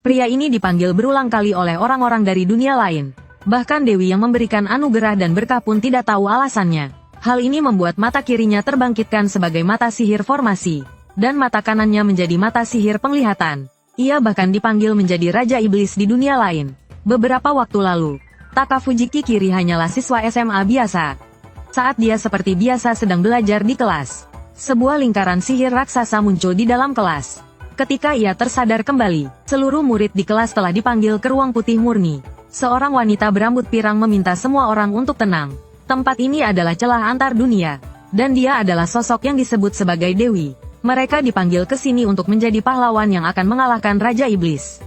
Pria ini dipanggil berulang kali oleh orang-orang dari dunia lain. Bahkan Dewi yang memberikan anugerah dan berkah pun tidak tahu alasannya. Hal ini membuat mata kirinya terbangkitkan sebagai mata sihir formasi, dan mata kanannya menjadi mata sihir penglihatan. Ia bahkan dipanggil menjadi Raja Iblis di dunia lain. Beberapa waktu lalu, Taka Fujiki Kiri hanyalah siswa SMA biasa. Saat dia seperti biasa sedang belajar di kelas, sebuah lingkaran sihir raksasa muncul di dalam kelas. Ketika ia tersadar kembali, seluruh murid di kelas telah dipanggil ke ruang putih murni. Seorang wanita berambut pirang meminta semua orang untuk tenang. Tempat ini adalah celah antar dunia, dan dia adalah sosok yang disebut sebagai Dewi. Mereka dipanggil ke sini untuk menjadi pahlawan yang akan mengalahkan Raja Iblis.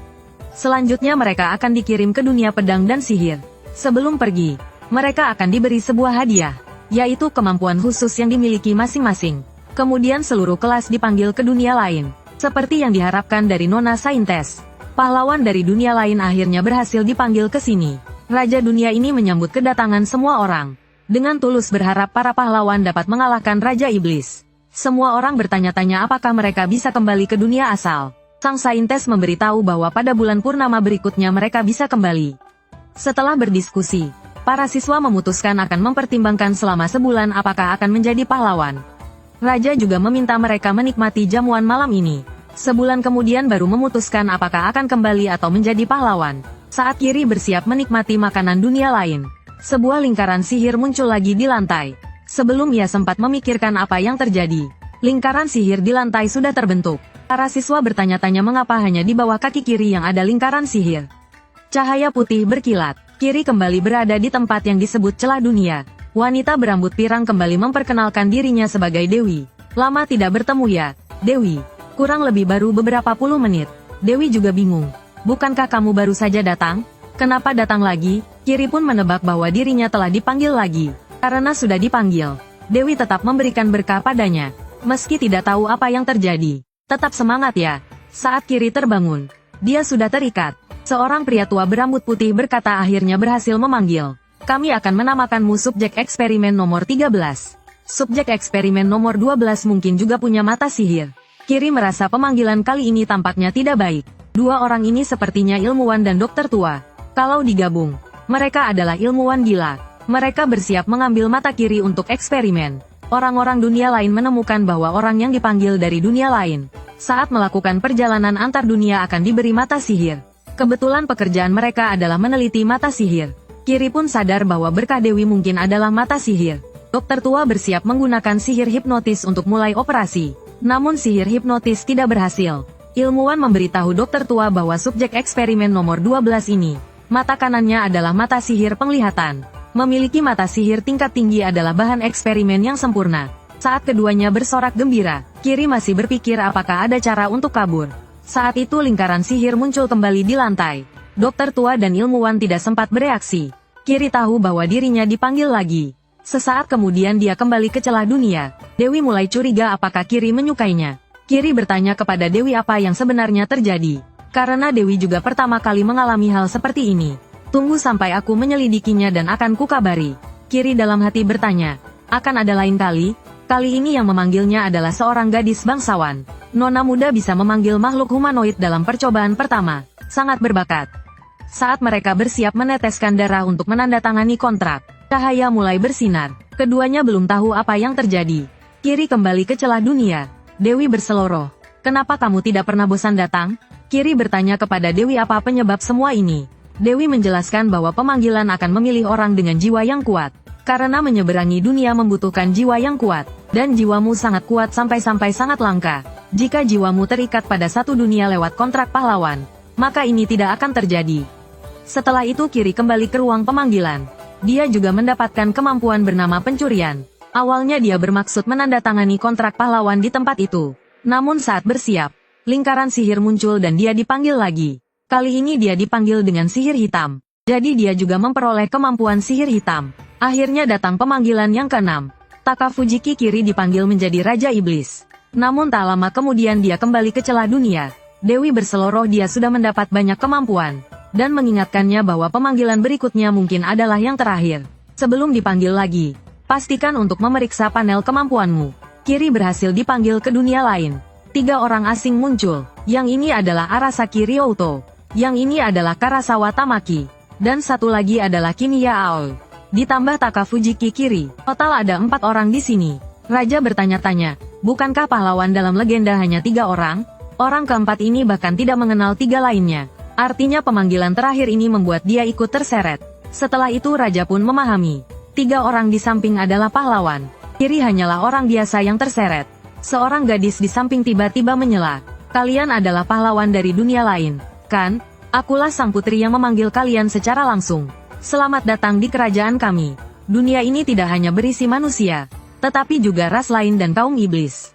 Selanjutnya mereka akan dikirim ke dunia pedang dan sihir. Sebelum pergi, mereka akan diberi sebuah hadiah, yaitu kemampuan khusus yang dimiliki masing-masing. Kemudian seluruh kelas dipanggil ke dunia lain. Seperti yang diharapkan dari Nona Saintes, pahlawan dari dunia lain akhirnya berhasil dipanggil ke sini. Raja dunia ini menyambut kedatangan semua orang, dengan tulus berharap para pahlawan dapat mengalahkan Raja Iblis. Semua orang bertanya-tanya apakah mereka bisa kembali ke dunia asal. Sang Saintes memberitahu bahwa pada bulan purnama berikutnya mereka bisa kembali. Setelah berdiskusi, para siswa memutuskan akan mempertimbangkan selama sebulan apakah akan menjadi pahlawan. Raja juga meminta mereka menikmati jamuan malam ini. Sebulan kemudian baru memutuskan apakah akan kembali atau menjadi pahlawan. Saat Kiri bersiap menikmati makanan dunia lain, sebuah lingkaran sihir muncul lagi di lantai. Sebelum ia sempat memikirkan apa yang terjadi, lingkaran sihir di lantai sudah terbentuk. Para siswa bertanya-tanya mengapa hanya di bawah kaki Kiri yang ada lingkaran sihir. Cahaya putih berkilat. Kiri kembali berada di tempat yang disebut celah dunia. Wanita berambut pirang kembali memperkenalkan dirinya sebagai Dewi. Lama tidak bertemu ya, Dewi. Kurang lebih baru beberapa puluh menit. Dewi juga bingung. Bukankah kamu baru saja datang? Kenapa datang lagi? Kiri pun menebak bahwa dirinya telah dipanggil lagi. Karena sudah dipanggil, Dewi tetap memberikan berkah padanya. Meski tidak tahu apa yang terjadi. Tetap semangat ya. Saat Kiri terbangun, dia sudah terikat. Seorang pria tua berambut putih berkata akhirnya berhasil memanggil. Kami akan menamakanmu subjek eksperimen nomor 13. Subjek eksperimen nomor 12 mungkin juga punya mata sihir. Kiri merasa pemanggilan kali ini tampaknya tidak baik. Dua orang ini sepertinya ilmuwan dan dokter tua. Kalau digabung, mereka adalah ilmuwan gila. Mereka bersiap mengambil mata Kiri untuk eksperimen. Orang-orang dunia lain menemukan bahwa orang yang dipanggil dari dunia lain, saat melakukan perjalanan antar dunia akan diberi mata sihir. Kebetulan pekerjaan mereka adalah meneliti mata sihir. Kiri pun sadar bahwa berkah Dewi mungkin adalah mata sihir. Dokter tua bersiap menggunakan sihir hipnotis untuk mulai operasi. Namun sihir hipnotis tidak berhasil. Ilmuwan memberitahu dokter tua bahwa subjek eksperimen nomor 12 ini, mata kanannya adalah mata sihir penglihatan. Memiliki mata sihir tingkat tinggi adalah bahan eksperimen yang sempurna. Saat keduanya bersorak gembira, Kiri masih berpikir apakah ada cara untuk kabur. Saat itu lingkaran sihir muncul kembali di lantai. Dokter tua dan ilmuwan tidak sempat bereaksi. Kiri tahu bahwa dirinya dipanggil lagi. Sesaat kemudian dia kembali ke celah dunia. Dewi mulai curiga apakah Kiri menyukainya. Kiri bertanya kepada Dewi apa yang sebenarnya terjadi. Karena Dewi juga pertama kali mengalami hal seperti ini. Tunggu sampai aku menyelidikinya dan akan kukabari. Kiri dalam hati bertanya, akan ada lain kali? Kali ini yang memanggilnya adalah seorang gadis bangsawan. Nona muda bisa memanggil makhluk humanoid dalam percobaan pertama. Sangat berbakat. Saat mereka bersiap meneteskan darah untuk menandatangani kontrak, cahaya mulai bersinar. Keduanya belum tahu apa yang terjadi. Kiri kembali ke celah dunia. Dewi berseloroh. Kenapa kamu tidak pernah bosan datang? Kiri bertanya kepada Dewi apa penyebab semua ini. Dewi menjelaskan bahwa pemanggilan akan memilih orang dengan jiwa yang kuat. Karena menyeberangi dunia membutuhkan jiwa yang kuat. Dan jiwamu sangat kuat sampai-sampai sangat langka. Jika jiwamu terikat pada satu dunia lewat kontrak pahlawan, maka ini tidak akan terjadi. Setelah itu Kiri kembali ke ruang pemanggilan. Dia juga mendapatkan kemampuan bernama pencurian. Awalnya dia bermaksud menandatangani kontrak pahlawan di tempat itu. Namun saat bersiap, lingkaran sihir muncul dan dia dipanggil lagi. Kali ini dia dipanggil dengan sihir hitam. Jadi dia juga memperoleh kemampuan sihir hitam. Akhirnya datang pemanggilan yang ke-6. Taka Fujiki Kiri dipanggil menjadi Raja Iblis. Namun tak lama kemudian dia kembali ke celah dunia. Dewi berseloroh dia sudah mendapat banyak kemampuan. Dan mengingatkannya bahwa pemanggilan berikutnya mungkin adalah yang terakhir. Sebelum dipanggil lagi, pastikan untuk memeriksa panel kemampuanmu. Kiri berhasil dipanggil ke dunia lain. 3 orang asing muncul. Yang ini adalah Arasaki Ryouto, Yang ini adalah Karasawa Tamaki. Dan satu lagi adalah Kimiya Aoi. Ditambah Takafujiki Kiri. Total ada 4 orang di sini. Raja bertanya-tanya, bukankah pahlawan dalam legenda hanya 3 orang? Orang keempat ini bahkan tidak mengenal 3 lainnya. Artinya pemanggilan terakhir ini membuat dia ikut terseret. Setelah itu Raja pun memahami. 3 orang di samping adalah pahlawan. Kiri hanyalah orang biasa yang terseret. Seorang gadis di samping tiba-tiba menyela. Kalian adalah pahlawan dari dunia lain, kan? Akulah sang putri yang memanggil kalian secara langsung. Selamat datang di kerajaan kami. Dunia ini tidak hanya berisi manusia, tetapi juga ras lain dan kaum iblis.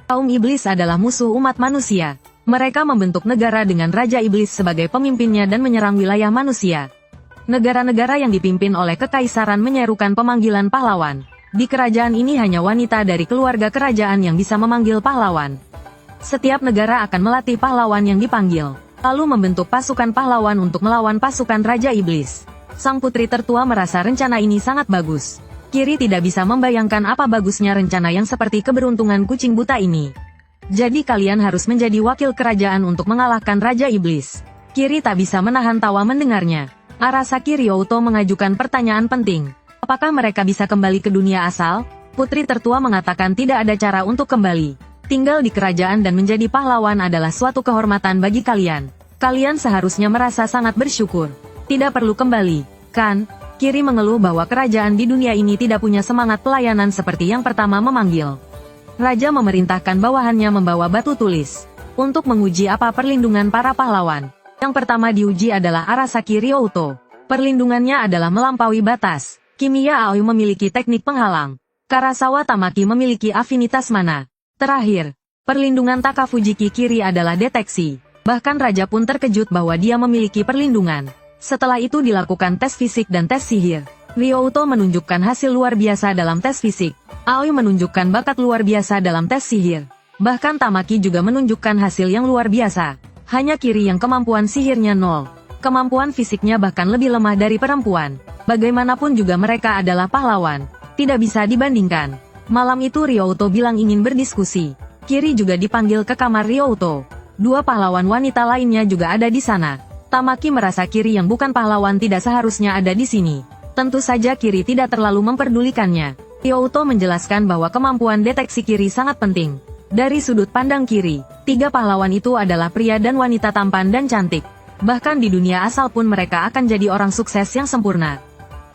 Kaum iblis adalah musuh umat manusia. Mereka membentuk negara dengan Raja Iblis sebagai pemimpinnya dan menyerang wilayah manusia. Negara-negara yang dipimpin oleh kekaisaran menyerukan pemanggilan pahlawan. Di kerajaan ini hanya wanita dari keluarga kerajaan yang bisa memanggil pahlawan. Setiap negara akan melatih pahlawan yang dipanggil, lalu membentuk pasukan pahlawan untuk melawan pasukan Raja Iblis. Sang putri tertua merasa rencana ini sangat bagus. Kiri tidak bisa membayangkan apa bagusnya rencana yang seperti keberuntungan kucing buta ini. Jadi kalian harus menjadi wakil kerajaan untuk mengalahkan Raja Iblis. Kiri tak bisa menahan tawa mendengarnya. Arasaki Ryouto mengajukan pertanyaan penting. Apakah mereka bisa kembali ke dunia asal? Putri tertua mengatakan tidak ada cara untuk kembali. Tinggal di kerajaan dan menjadi pahlawan adalah suatu kehormatan bagi kalian. Kalian seharusnya merasa sangat bersyukur. Tidak perlu kembali, kan? Kiri mengeluh bahwa kerajaan di dunia ini tidak punya semangat pelayanan seperti yang pertama memanggil. Raja memerintahkan bawahannya membawa batu tulis untuk menguji apa perlindungan para pahlawan. Yang pertama diuji adalah Arasaki Ryouto. Perlindungannya adalah melampaui batas. Kimiya Aoi memiliki teknik penghalang. Karasawa Tamaki memiliki afinitas mana. Terakhir, perlindungan Takafujiki Kiri adalah deteksi. Bahkan Raja pun terkejut bahwa dia memiliki perlindungan. Setelah itu dilakukan tes fisik dan tes sihir. Ryouto menunjukkan hasil luar biasa dalam tes fisik. Aoi menunjukkan bakat luar biasa dalam tes sihir. Bahkan Tamaki juga menunjukkan hasil yang luar biasa. Hanya Kiri yang kemampuan sihirnya 0. Kemampuan fisiknya bahkan lebih lemah dari perempuan. Bagaimanapun juga mereka adalah pahlawan. Tidak bisa dibandingkan. Malam itu Ryouto bilang ingin berdiskusi. Kiri juga dipanggil ke kamar Ryouto. 2 pahlawan wanita lainnya juga ada di sana. Tamaki merasa Kiri yang bukan pahlawan tidak seharusnya ada di sini. Tentu saja Kiri tidak terlalu memperdulikannya. Ryouto menjelaskan bahwa kemampuan deteksi Kiri sangat penting. Dari sudut pandang Kiri, 3 pahlawan itu adalah pria dan wanita tampan dan cantik. Bahkan di dunia asal pun mereka akan jadi orang sukses yang sempurna.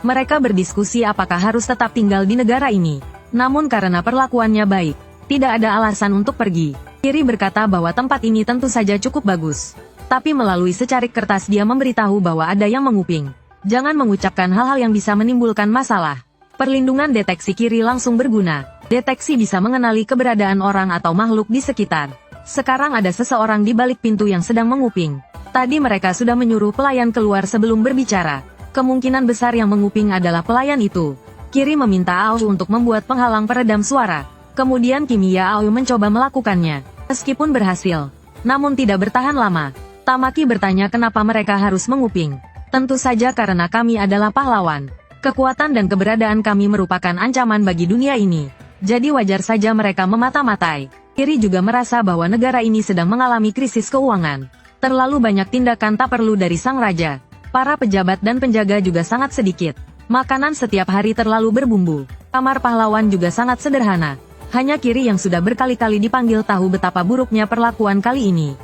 Mereka berdiskusi apakah harus tetap tinggal di negara ini. Namun karena perlakuannya baik, tidak ada alasan untuk pergi. Kiri berkata bahwa tempat ini tentu saja cukup bagus. Tapi melalui secarik kertas dia memberitahu bahwa ada yang menguping. Jangan mengucapkan hal-hal yang bisa menimbulkan masalah. Perlindungan deteksi Kiri langsung berguna. Deteksi bisa mengenali keberadaan orang atau makhluk di sekitar. Sekarang ada seseorang di balik pintu yang sedang menguping. Tadi mereka sudah menyuruh pelayan keluar sebelum berbicara. Kemungkinan besar yang menguping adalah pelayan itu. Kiri meminta Aoi untuk membuat penghalang peredam suara. Kemudian Kimiya Aoi mencoba melakukannya. Meskipun berhasil, namun tidak bertahan lama. Tamaki bertanya kenapa mereka harus menguping. Tentu saja karena kami adalah pahlawan. Kekuatan dan keberadaan kami merupakan ancaman bagi dunia ini. Jadi wajar saja mereka memata-matai. Kiri juga merasa bahwa negara ini sedang mengalami krisis keuangan. Terlalu banyak tindakan tak perlu dari sang raja. Para pejabat dan penjaga juga sangat sedikit. Makanan setiap hari terlalu berbumbu. Kamar pahlawan juga sangat sederhana. Hanya Kiri yang sudah berkali-kali dipanggil tahu betapa buruknya perlakuan kali ini.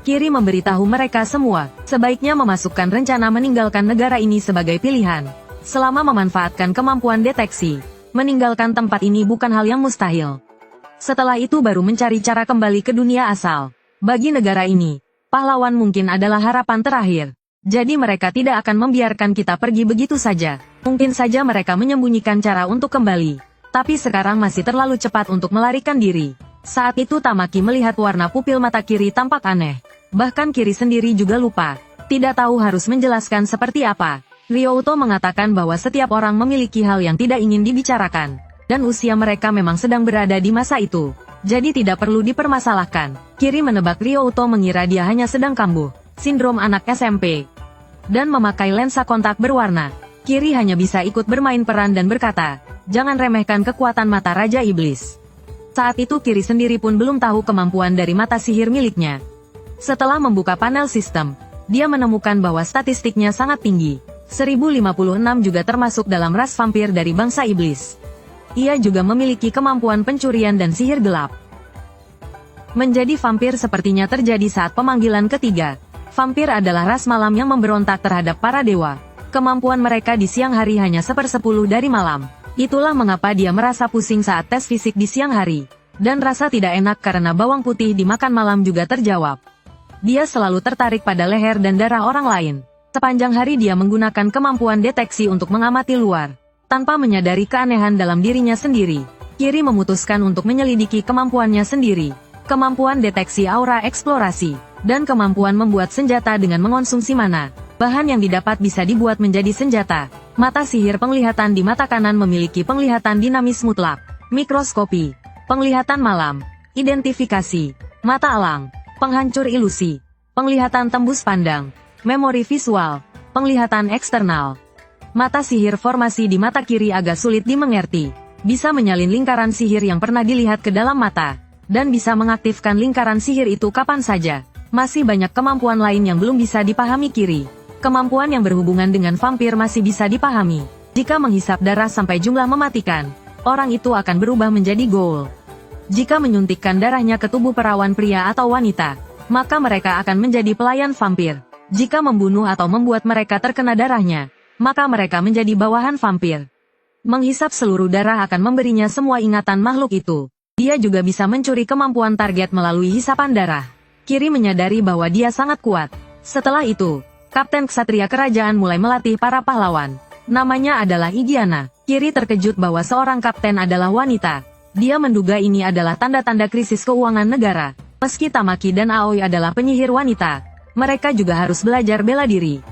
Kiri memberitahu mereka semua, sebaiknya memasukkan rencana meninggalkan negara ini sebagai pilihan. Selama memanfaatkan kemampuan deteksi, meninggalkan tempat ini bukan hal yang mustahil. Setelah itu baru mencari cara kembali ke dunia asal. Bagi negara ini, pahlawan mungkin adalah harapan terakhir. Jadi mereka tidak akan membiarkan kita pergi begitu saja. Mungkin saja mereka menyembunyikan cara untuk kembali. Tapi sekarang masih terlalu cepat untuk melarikan diri. Saat itu Tamaki melihat warna pupil mata Kiri tampak aneh. Bahkan Kiri sendiri juga lupa. Tidak tahu harus menjelaskan seperti apa. Ryouto mengatakan bahwa setiap orang memiliki hal yang tidak ingin dibicarakan. Dan usia mereka memang sedang berada di masa itu. Jadi tidak perlu dipermasalahkan. Kiri menebak Ryouto mengira dia hanya sedang kambuh. Sindrom anak SMP. Dan memakai lensa kontak berwarna. Kiri hanya bisa ikut bermain peran dan berkata, jangan remehkan kekuatan mata Raja Iblis. Saat itu Kiri sendiri pun belum tahu kemampuan dari mata sihir miliknya. Setelah membuka panel sistem, dia menemukan bahwa statistiknya sangat tinggi. 1056 juga termasuk dalam ras vampir dari bangsa iblis. Ia juga memiliki kemampuan pencurian dan sihir gelap. Menjadi vampir sepertinya terjadi saat pemanggilan ketiga. Vampir adalah ras malam yang memberontak terhadap para dewa. Kemampuan mereka di siang hari hanya 1/10 dari malam. Itulah mengapa dia merasa pusing saat tes fisik di siang hari. Dan rasa tidak enak karena bawang putih dimakan malam juga terjawab. Dia selalu tertarik pada leher dan darah orang lain. Sepanjang hari dia menggunakan kemampuan deteksi untuk mengamati luar. Tanpa menyadari keanehan dalam dirinya sendiri, Kiri memutuskan untuk menyelidiki kemampuannya sendiri. Kemampuan deteksi aura eksplorasi, dan kemampuan membuat senjata dengan mengonsumsi mana. Bahan yang didapat bisa dibuat menjadi senjata. Mata sihir penglihatan di mata kanan memiliki penglihatan dinamis mutlak. Mikroskopi, penglihatan malam, identifikasi, mata elang, penghancur ilusi, penglihatan tembus pandang, memori visual, penglihatan eksternal. Mata sihir formasi di mata kiri agak sulit dimengerti. Bisa menyalin lingkaran sihir yang pernah dilihat ke dalam mata, dan bisa mengaktifkan lingkaran sihir itu kapan saja. Masih banyak kemampuan lain yang belum bisa dipahami Kiri. Kemampuan yang berhubungan dengan vampir masih bisa dipahami. Jika menghisap darah sampai jumlah mematikan, orang itu akan berubah menjadi ghoul. Jika menyuntikkan darahnya ke tubuh perawan pria atau wanita, maka mereka akan menjadi pelayan vampir. Jika membunuh atau membuat mereka terkena darahnya, maka mereka menjadi bawahan vampir. Menghisap seluruh darah akan memberinya semua ingatan makhluk itu. Dia juga bisa mencuri kemampuan target melalui hisapan darah. Kiri menyadari bahwa dia sangat kuat. Setelah itu, Kapten Ksatria Kerajaan mulai melatih para pahlawan. Namanya adalah Igiana. Kiri terkejut bahwa seorang kapten adalah wanita. Dia menduga ini adalah tanda-tanda krisis keuangan negara. Meski Tamaki dan Aoi adalah penyihir wanita, mereka juga harus belajar bela diri.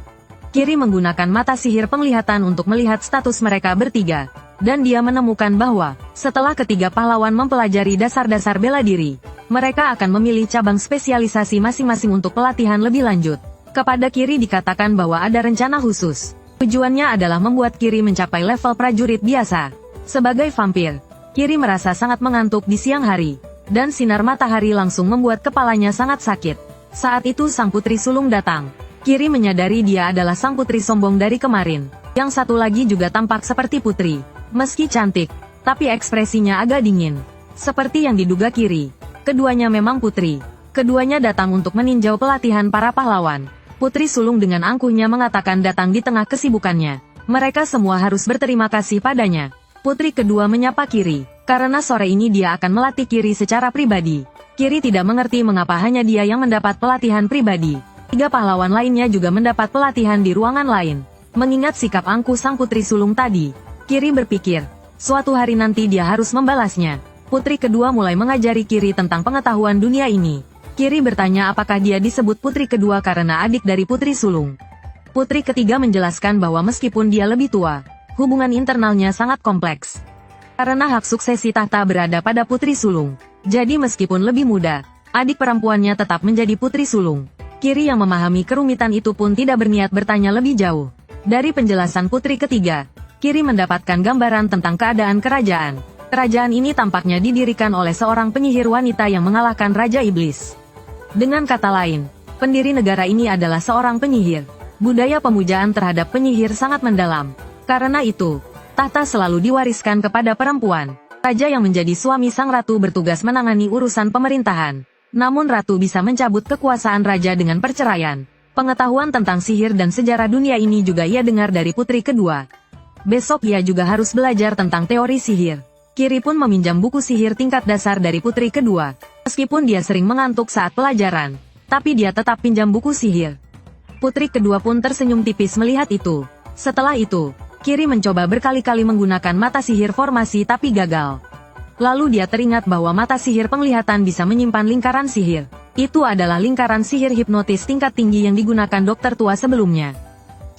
Kiri menggunakan mata sihir penglihatan untuk melihat status mereka bertiga. Dan dia menemukan bahwa, setelah ketiga pahlawan mempelajari dasar-dasar bela diri, mereka akan memilih cabang spesialisasi masing-masing untuk pelatihan lebih lanjut. Kepada Kiri dikatakan bahwa ada rencana khusus. Tujuannya adalah membuat Kiri mencapai level prajurit biasa. Sebagai vampir, Kiri merasa sangat mengantuk di siang hari, dan sinar matahari langsung membuat kepalanya sangat sakit. Saat itu sang putri sulung datang. Kiri menyadari dia adalah sang putri sombong dari kemarin. Yang satu lagi juga tampak seperti putri. Meski cantik, tapi ekspresinya agak dingin. Seperti yang diduga Kiri, keduanya memang putri. Keduanya datang untuk meninjau pelatihan para pahlawan. Putri sulung dengan angkuhnya mengatakan datang di tengah kesibukannya. Mereka semua harus berterima kasih padanya. Putri kedua menyapa Kiri, karena sore ini dia akan melatih Kiri secara pribadi. Kiri tidak mengerti mengapa hanya dia yang mendapat pelatihan pribadi. 3 pahlawan lainnya juga mendapat pelatihan di ruangan lain. Mengingat sikap angkuh sang putri sulung tadi, Kiri berpikir, suatu hari nanti dia harus membalasnya. Putri kedua mulai mengajari Kiri tentang pengetahuan dunia ini. Kiri bertanya apakah dia disebut putri kedua karena adik dari putri sulung. Putri ketiga menjelaskan bahwa meskipun dia lebih tua, hubungan internalnya sangat kompleks. Karena hak suksesi tahta berada pada putri sulung. Jadi meskipun lebih muda, adik perempuannya tetap menjadi putri sulung. Kiri yang memahami kerumitan itu pun tidak berniat bertanya lebih jauh. Dari penjelasan putri ketiga, Kiri mendapatkan gambaran tentang keadaan kerajaan. Kerajaan ini tampaknya didirikan oleh seorang penyihir wanita yang mengalahkan Raja Iblis. Dengan kata lain, pendiri negara ini adalah seorang penyihir. Budaya pemujaan terhadap penyihir sangat mendalam. Karena itu, tahta selalu diwariskan kepada perempuan. Raja yang menjadi suami sang ratu bertugas menangani urusan pemerintahan. Namun ratu bisa mencabut kekuasaan raja dengan perceraian. Pengetahuan tentang sihir dan sejarah dunia ini juga ia dengar dari putri kedua. Besok ia juga harus belajar tentang teori sihir. Kiri pun meminjam buku sihir tingkat dasar dari putri kedua. Meskipun dia sering mengantuk saat pelajaran, tapi dia tetap pinjam buku sihir. Putri kedua pun tersenyum tipis melihat itu. Setelah itu, Kiri mencoba berkali-kali menggunakan mata sihir formasi tapi gagal. Lalu dia teringat bahwa mata sihir penglihatan bisa menyimpan lingkaran sihir. Itu adalah lingkaran sihir hipnotis tingkat tinggi yang digunakan dokter tua sebelumnya.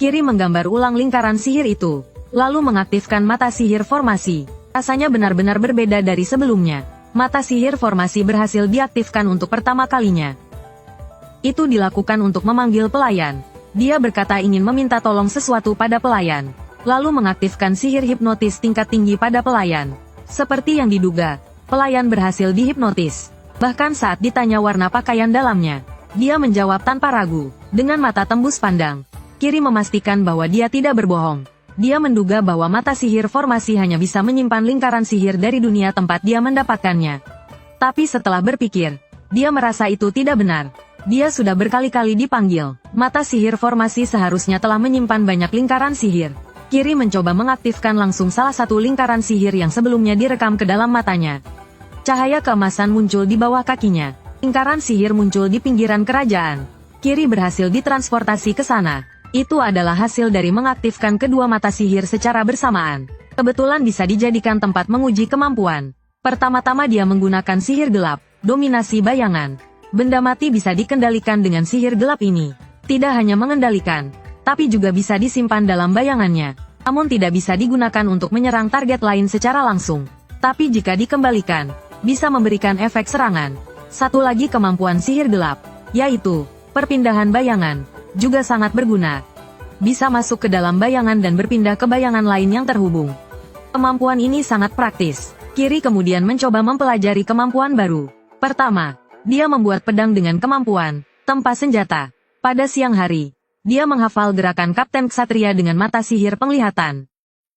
Kiri menggambar ulang lingkaran sihir itu, lalu mengaktifkan mata sihir formasi. Rasanya benar-benar berbeda dari sebelumnya. Mata sihir formasi berhasil diaktifkan untuk pertama kalinya. Itu dilakukan untuk memanggil pelayan. Dia berkata ingin meminta tolong sesuatu pada pelayan. Lalu mengaktifkan sihir hipnotis tingkat tinggi pada pelayan. Seperti yang diduga, pelayan berhasil dihipnotis. Bahkan saat ditanya warna pakaian dalamnya, Dia menjawab tanpa ragu, dengan mata tembus pandang. Kiri memastikan bahwa dia tidak berbohong. Dia menduga bahwa mata sihir formasi hanya bisa menyimpan lingkaran sihir dari dunia tempat dia mendapatkannya. Tapi setelah berpikir, dia merasa itu tidak benar. Dia sudah berkali-kali dipanggil. Mata sihir formasi seharusnya telah menyimpan banyak lingkaran sihir. Kiri mencoba mengaktifkan langsung salah satu lingkaran sihir yang sebelumnya direkam ke dalam matanya. Cahaya keemasan muncul di bawah kakinya. Lingkaran sihir muncul di pinggiran kerajaan. Kiri berhasil ditransportasi ke sana. Itu adalah hasil dari mengaktifkan kedua mata sihir secara bersamaan. Kebetulan bisa dijadikan tempat menguji kemampuan. Pertama-tama dia menggunakan sihir gelap, dominasi bayangan. Benda mati bisa dikendalikan dengan sihir gelap ini. Tidak hanya mengendalikan, tapi juga bisa disimpan dalam bayangannya. Namun tidak bisa digunakan untuk menyerang target lain secara langsung. Tapi jika dikembalikan, bisa memberikan efek serangan. Satu lagi kemampuan sihir gelap, yaitu perpindahan bayangan, juga sangat berguna. Bisa masuk ke dalam bayangan dan berpindah ke bayangan lain yang terhubung. Kemampuan ini sangat praktis. Kiri kemudian mencoba mempelajari kemampuan baru. Pertama, dia membuat pedang dengan kemampuan tempa senjata. Pada siang hari, dia menghafal gerakan Kapten Ksatria dengan mata sihir penglihatan.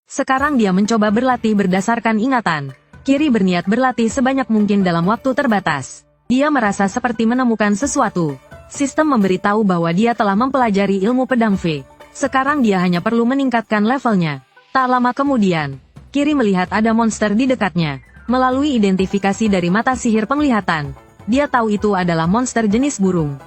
Sekarang dia mencoba berlatih berdasarkan ingatan. Kiri berniat berlatih sebanyak mungkin dalam waktu terbatas. Dia merasa seperti menemukan sesuatu. Sistem memberitahu bahwa dia telah mempelajari ilmu pedang V. Sekarang dia hanya perlu meningkatkan levelnya. Tak lama kemudian, Kiri melihat ada monster di dekatnya. Melalui identifikasi dari mata sihir penglihatan, dia tahu itu adalah monster jenis burung.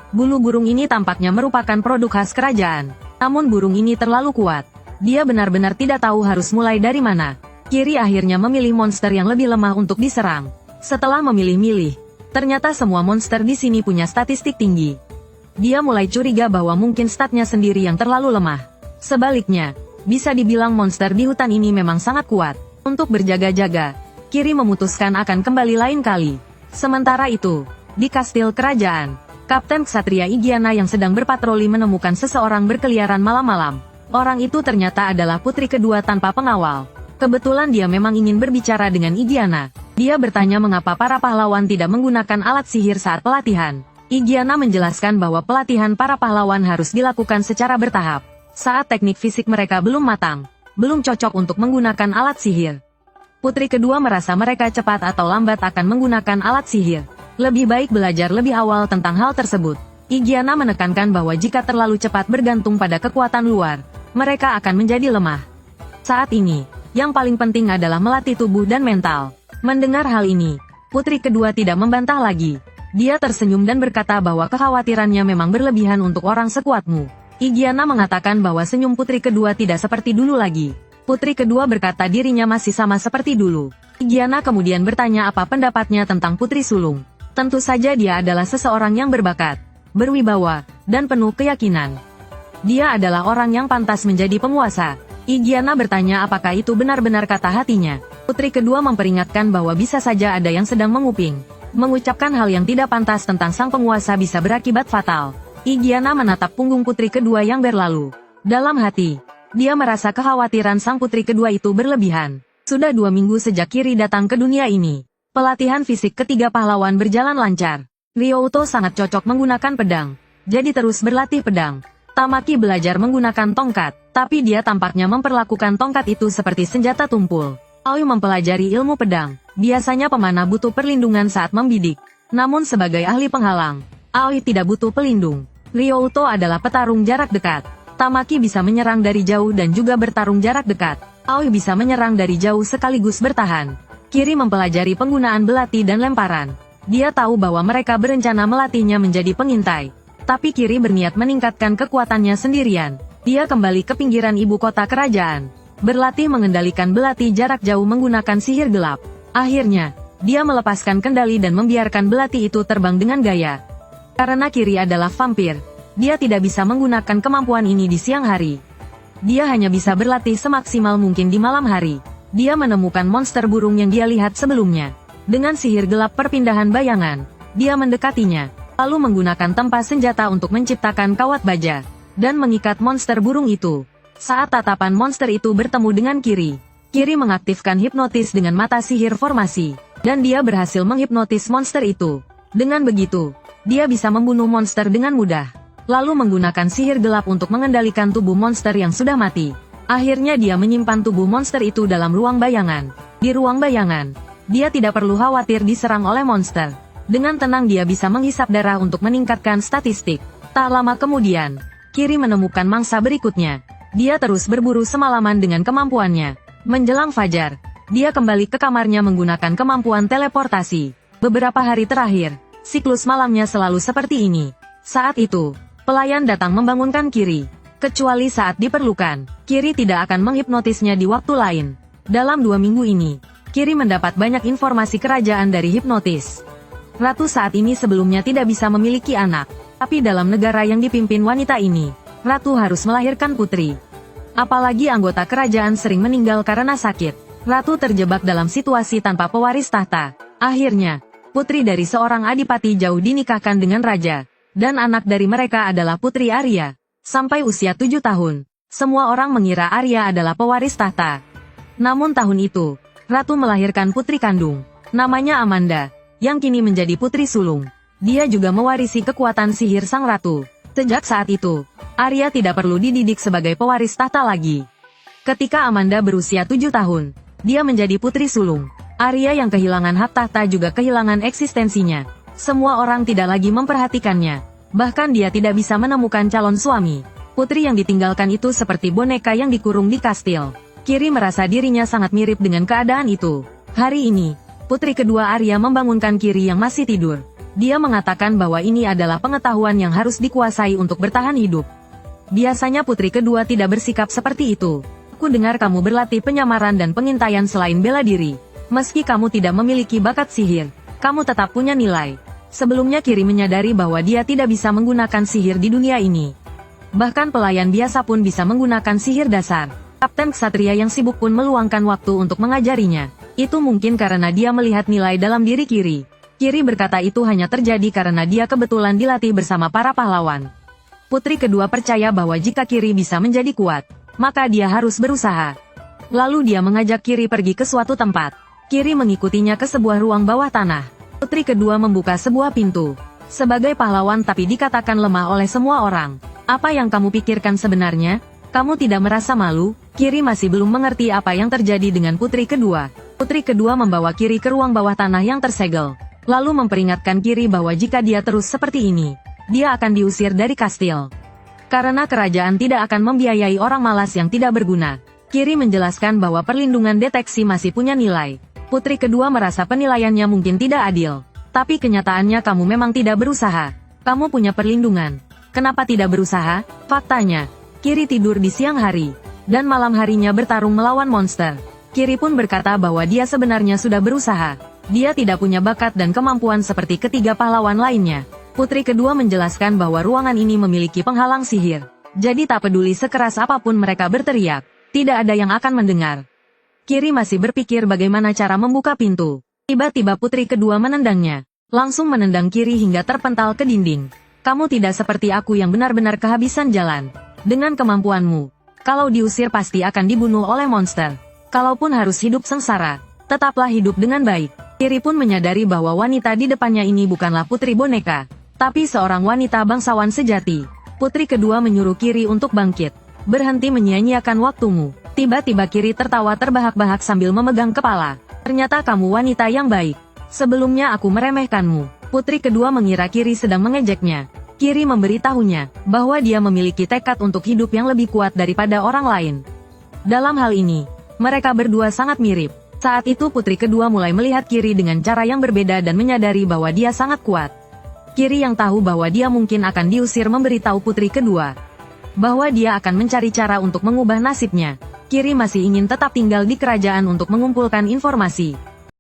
Bulu burung ini tampaknya merupakan produk khas kerajaan. Namun burung ini terlalu kuat. Dia benar-benar tidak tahu harus mulai dari mana. Kiri akhirnya memilih monster yang lebih lemah untuk diserang. Setelah memilih-milih, ternyata semua monster di sini punya statistik tinggi. Dia mulai curiga bahwa mungkin statnya sendiri yang terlalu lemah. Sebaliknya, bisa dibilang monster di hutan ini memang sangat kuat. Untuk berjaga-jaga, Kiri memutuskan akan kembali lain kali. Sementara itu, di kastil kerajaan, Kapten Ksatria Igiana yang sedang berpatroli menemukan seseorang berkeliaran malam-malam. Orang itu ternyata adalah putri kedua tanpa pengawal. Kebetulan dia memang ingin berbicara dengan Igiana. Dia bertanya mengapa para pahlawan tidak menggunakan alat sihir saat pelatihan. Igiana menjelaskan bahwa pelatihan para pahlawan harus dilakukan secara bertahap. Saat teknik fisik mereka belum matang, belum cocok untuk menggunakan alat sihir. Putri kedua merasa mereka cepat atau lambat akan menggunakan alat sihir. Lebih baik belajar lebih awal tentang hal tersebut. Igiana menekankan bahwa jika terlalu cepat bergantung pada kekuatan luar, mereka akan menjadi lemah. Saat ini, yang paling penting adalah melatih tubuh dan mental. Mendengar hal ini, putri kedua tidak membantah lagi. Dia tersenyum dan berkata bahwa kekhawatirannya memang berlebihan untuk orang sekuatmu. Igiana mengatakan bahwa senyum putri kedua tidak seperti dulu lagi. Putri kedua berkata dirinya masih sama seperti dulu. Igiana kemudian bertanya apa pendapatnya tentang putri sulung. Tentu saja dia adalah seseorang yang berbakat, berwibawa, dan penuh keyakinan. Dia adalah orang yang pantas menjadi penguasa. Igiana bertanya apakah itu benar-benar kata hatinya. Putri kedua memperingatkan bahwa bisa saja ada yang sedang menguping. Mengucapkan hal yang tidak pantas tentang sang penguasa bisa berakibat fatal. Igiana menatap punggung putri kedua yang berlalu. Dalam hati, dia merasa kekhawatiran sang putri kedua itu berlebihan. Sudah 2 minggu sejak Kiri datang ke dunia ini. Pelatihan fisik ketiga pahlawan berjalan lancar. Ryouto sangat cocok menggunakan pedang, jadi terus berlatih pedang. Tamaki belajar menggunakan tongkat, tapi dia tampaknya memperlakukan tongkat itu seperti senjata tumpul. Aoi mempelajari ilmu pedang. Biasanya pemanah butuh perlindungan saat membidik. Namun sebagai ahli penghalang, Aoi tidak butuh pelindung. Ryouto adalah petarung jarak dekat. Tamaki bisa menyerang dari jauh dan juga bertarung jarak dekat. Aoi bisa menyerang dari jauh sekaligus bertahan. Kiri mempelajari penggunaan belati dan lemparan. Dia tahu bahwa mereka berencana melatihnya menjadi pengintai. Tapi Kiri berniat meningkatkan kekuatannya sendirian. Dia kembali ke pinggiran ibu kota kerajaan. Berlatih mengendalikan belati jarak jauh menggunakan sihir gelap. Akhirnya, dia melepaskan kendali dan membiarkan belati itu terbang dengan gaya. Karena Kiri adalah vampir, dia tidak bisa menggunakan kemampuan ini di siang hari. Dia hanya bisa berlatih semaksimal mungkin di malam hari. Dia menemukan monster burung yang dia lihat sebelumnya. Dengan sihir gelap perpindahan bayangan, dia mendekatinya, lalu menggunakan tempa senjata untuk menciptakan kawat baja, dan mengikat monster burung itu. Saat tatapan monster itu bertemu dengan Kiri, Kiri mengaktifkan hipnotis dengan mata sihir formasi, dan dia berhasil menghipnotis monster itu. Dengan begitu, dia bisa membunuh monster dengan mudah. Lalu menggunakan sihir gelap untuk mengendalikan tubuh monster yang sudah mati. Akhirnya dia menyimpan tubuh monster itu dalam ruang bayangan. Di ruang bayangan, dia tidak perlu khawatir diserang oleh monster. Dengan tenang dia bisa menghisap darah untuk meningkatkan statistik. Tak lama kemudian, Kiri menemukan mangsa berikutnya. Dia terus berburu semalaman dengan kemampuannya. Menjelang fajar, dia kembali ke kamarnya menggunakan kemampuan teleportasi. Beberapa hari terakhir, siklus malamnya selalu seperti ini. Saat itu, pelayan datang membangunkan Kiri. Kecuali saat diperlukan, Kiri tidak akan menghipnotisnya di waktu lain. Dalam 2 minggu ini, Kiri mendapat banyak informasi kerajaan dari hipnotis. Ratu saat ini sebelumnya tidak bisa memiliki anak. Tapi dalam negara yang dipimpin wanita ini, Ratu harus melahirkan putri. Apalagi anggota kerajaan sering meninggal karena sakit. Ratu terjebak dalam situasi tanpa pewaris tahta. Akhirnya, putri dari seorang adipati jauh dinikahkan dengan raja. Dan anak dari mereka adalah Putri Arya. Sampai usia 7 tahun, semua orang mengira Arya adalah pewaris tahta. Namun tahun itu, Ratu melahirkan putri kandung. Namanya Amanda, yang kini menjadi putri sulung. Dia juga mewarisi kekuatan sihir sang ratu. Sejak saat itu, Arya tidak perlu dididik sebagai pewaris tahta lagi. Ketika Amanda berusia 7 tahun, dia menjadi putri sulung. Arya yang kehilangan hak tahta juga kehilangan eksistensinya. Semua orang tidak lagi memperhatikannya. Bahkan dia tidak bisa menemukan calon suami. Putri yang ditinggalkan itu seperti boneka yang dikurung di kastil. Kiri merasa dirinya sangat mirip dengan keadaan itu. Hari ini, putri kedua Arya membangunkan Kiri yang masih tidur. Dia mengatakan bahwa ini adalah pengetahuan yang harus dikuasai untuk bertahan hidup. Biasanya putri kedua tidak bersikap seperti itu. Aku dengar kamu berlatih penyamaran dan pengintaian selain bela diri. Meski kamu tidak memiliki bakat sihir, kamu tetap punya nilai. Sebelumnya Kiri menyadari bahwa dia tidak bisa menggunakan sihir di dunia ini. Bahkan pelayan biasa pun bisa menggunakan sihir dasar. Kapten Ksatria yang sibuk pun meluangkan waktu untuk mengajarinya. Itu mungkin karena dia melihat nilai dalam diri Kiri. Kiri berkata itu hanya terjadi karena dia kebetulan dilatih bersama para pahlawan. Putri kedua percaya bahwa jika Kiri bisa menjadi kuat, maka dia harus berusaha. Lalu dia mengajak Kiri pergi ke suatu tempat. Kiri mengikutinya ke sebuah ruang bawah tanah. Putri kedua membuka sebuah pintu. Sebagai pahlawan tapi dikatakan lemah oleh semua orang. Apa yang kamu pikirkan sebenarnya? Kamu tidak merasa malu? Kiri masih belum mengerti apa yang terjadi dengan putri kedua. Putri kedua membawa Kiri ke ruang bawah tanah yang tersegel. Lalu memperingatkan Kiri bahwa jika dia terus seperti ini, dia akan diusir dari kastil. Karena kerajaan tidak akan membiayai orang malas yang tidak berguna. Kiri menjelaskan bahwa perlindungan deteksi masih punya nilai. Putri kedua merasa penilaiannya mungkin tidak adil. Tapi kenyataannya kamu memang tidak berusaha. Kamu punya perlindungan. Kenapa tidak berusaha? Faktanya, Kiri tidur di siang hari. Dan malam harinya bertarung melawan monster. Kiri pun berkata bahwa dia sebenarnya sudah berusaha. Dia tidak punya bakat dan kemampuan seperti ketiga pahlawan lainnya. Putri kedua menjelaskan bahwa ruangan ini memiliki penghalang sihir. Jadi tak peduli sekeras apapun mereka berteriak, tidak ada yang akan mendengar. Kiri masih berpikir bagaimana cara membuka pintu. Tiba-tiba putri kedua menendangnya. Langsung menendang Kiri hingga terpental ke dinding. Kamu tidak seperti aku yang benar-benar kehabisan jalan. Dengan kemampuanmu, kalau diusir pasti akan dibunuh oleh monster. Kalaupun harus hidup sengsara, tetaplah hidup dengan baik. Kiri pun menyadari bahwa wanita di depannya ini bukanlah putri boneka, tapi seorang wanita bangsawan sejati. Putri kedua menyuruh Kiri untuk bangkit. Berhenti menyia-nyiakan waktumu. Tiba-tiba Kiri tertawa terbahak-bahak sambil memegang kepala. Ternyata kamu wanita yang baik. Sebelumnya aku meremehkanmu. Putri kedua mengira Kiri sedang mengejeknya. Kiri memberitahunya bahwa dia memiliki tekad untuk hidup yang lebih kuat daripada orang lain. Dalam hal ini, mereka berdua sangat mirip. Saat itu putri kedua mulai melihat Kiri dengan cara yang berbeda dan menyadari bahwa dia sangat kuat. Kiri yang tahu bahwa dia mungkin akan diusir memberitahu putri kedua bahwa dia akan mencari cara untuk mengubah nasibnya. Kiri masih ingin tetap tinggal di kerajaan untuk mengumpulkan informasi.